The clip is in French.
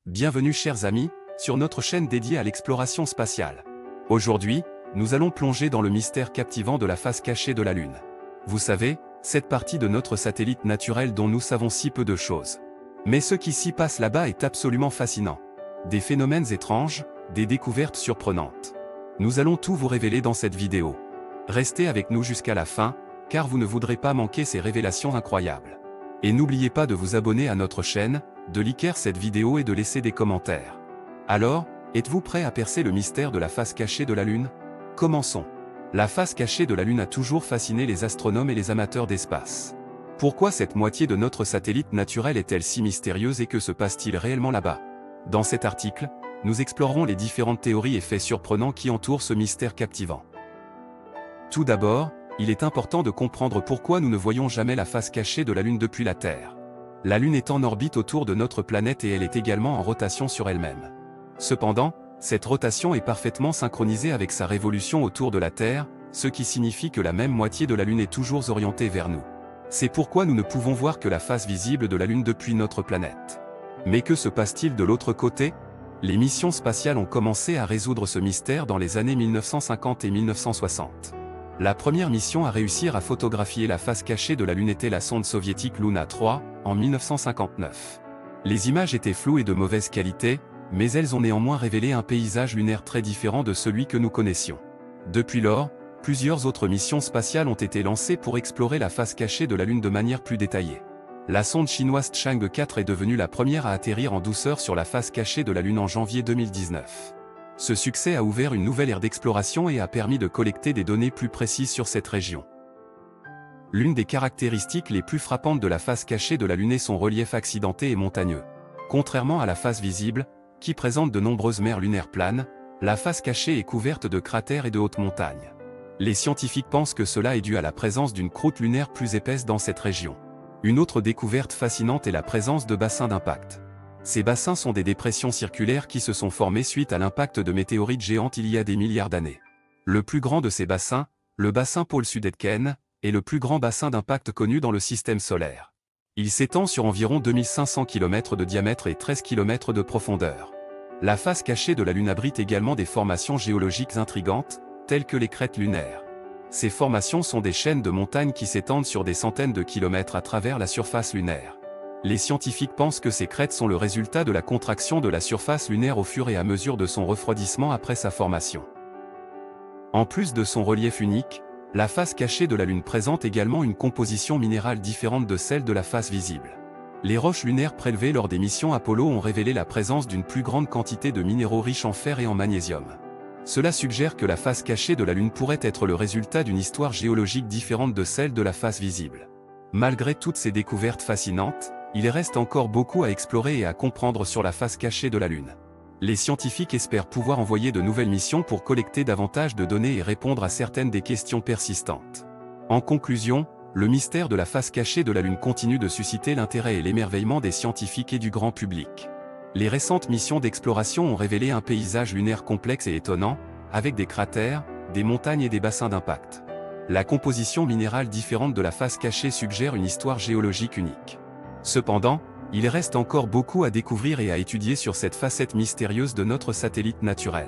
Bienvenue chers amis, sur notre chaîne dédiée à l'exploration spatiale. Aujourd'hui, nous allons plonger dans le mystère captivant de la face cachée de la Lune. Vous savez, cette partie de notre satellite naturel dont nous savons si peu de choses. Mais ce qui s'y passe là-bas est absolument fascinant. Des phénomènes étranges, des découvertes surprenantes. Nous allons tout vous révéler dans cette vidéo. Restez avec nous jusqu'à la fin, car vous ne voudrez pas manquer ces révélations incroyables. Et n'oubliez pas de vous abonner à notre chaîne, de liker cette vidéo et de laisser des commentaires. Alors, êtes-vous prêt à percer le mystère de la face cachée de la Lune? Commençons. La face cachée de la Lune a toujours fasciné les astronomes et les amateurs d'espace. Pourquoi cette moitié de notre satellite naturel est-elle si mystérieuse et que se passe-t-il réellement là-bas? Dans cet article, nous explorerons les différentes théories et faits surprenants qui entourent ce mystère captivant. Tout d'abord, il est important de comprendre pourquoi nous ne voyons jamais la face cachée de la Lune depuis la Terre. La Lune est en orbite autour de notre planète et elle est également en rotation sur elle-même. Cependant, cette rotation est parfaitement synchronisée avec sa révolution autour de la Terre, ce qui signifie que la même moitié de la Lune est toujours orientée vers nous. C'est pourquoi nous ne pouvons voir que la face visible de la Lune depuis notre planète. Mais que se passe-t-il de l'autre côté? Les missions spatiales ont commencé à résoudre ce mystère dans les années 1950 et 1960. La première mission à réussir à photographier la face cachée de la Lune était la sonde soviétique Luna 3, en 1959. Les images étaient floues et de mauvaise qualité, mais elles ont néanmoins révélé un paysage lunaire très différent de celui que nous connaissions. Depuis lors, plusieurs autres missions spatiales ont été lancées pour explorer la face cachée de la Lune de manière plus détaillée. La sonde chinoise Chang'e 4 est devenue la première à atterrir en douceur sur la face cachée de la Lune en janvier 2019. Ce succès a ouvert une nouvelle ère d'exploration et a permis de collecter des données plus précises sur cette région. L'une des caractéristiques les plus frappantes de la face cachée de la Lune est son relief accidenté et montagneux. Contrairement à la face visible, qui présente de nombreuses mers lunaires planes, la face cachée est couverte de cratères et de hautes montagnes. Les scientifiques pensent que cela est dû à la présence d'une croûte lunaire plus épaisse dans cette région. Une autre découverte fascinante est la présence de bassins d'impact. Ces bassins sont des dépressions circulaires qui se sont formées suite à l'impact de météorites géantes il y a des milliards d'années. Le plus grand de ces bassins, le bassin pôle Sud-Aitken, est le plus grand bassin d'impact connu dans le système solaire. Il s'étend sur environ 2500 km de diamètre et 13 km de profondeur. La face cachée de la Lune abrite également des formations géologiques intrigantes, telles que les crêtes lunaires. Ces formations sont des chaînes de montagnes qui s'étendent sur des centaines de kilomètres à travers la surface lunaire. Les scientifiques pensent que ces crêtes sont le résultat de la contraction de la surface lunaire au fur et à mesure de son refroidissement après sa formation. En plus de son relief unique, la face cachée de la Lune présente également une composition minérale différente de celle de la face visible. Les roches lunaires prélevées lors des missions Apollo ont révélé la présence d'une plus grande quantité de minéraux riches en fer et en magnésium. Cela suggère que la face cachée de la Lune pourrait être le résultat d'une histoire géologique différente de celle de la face visible. Malgré toutes ces découvertes fascinantes, il reste encore beaucoup à explorer et à comprendre sur la face cachée de la Lune. Les scientifiques espèrent pouvoir envoyer de nouvelles missions pour collecter davantage de données et répondre à certaines des questions persistantes. En conclusion, le mystère de la face cachée de la Lune continue de susciter l'intérêt et l'émerveillement des scientifiques et du grand public. Les récentes missions d'exploration ont révélé un paysage lunaire complexe et étonnant, avec des cratères, des montagnes et des bassins d'impact. La composition minérale différente de la face cachée suggère une histoire géologique unique. Cependant, il reste encore beaucoup à découvrir et à étudier sur cette facette mystérieuse de notre satellite naturel.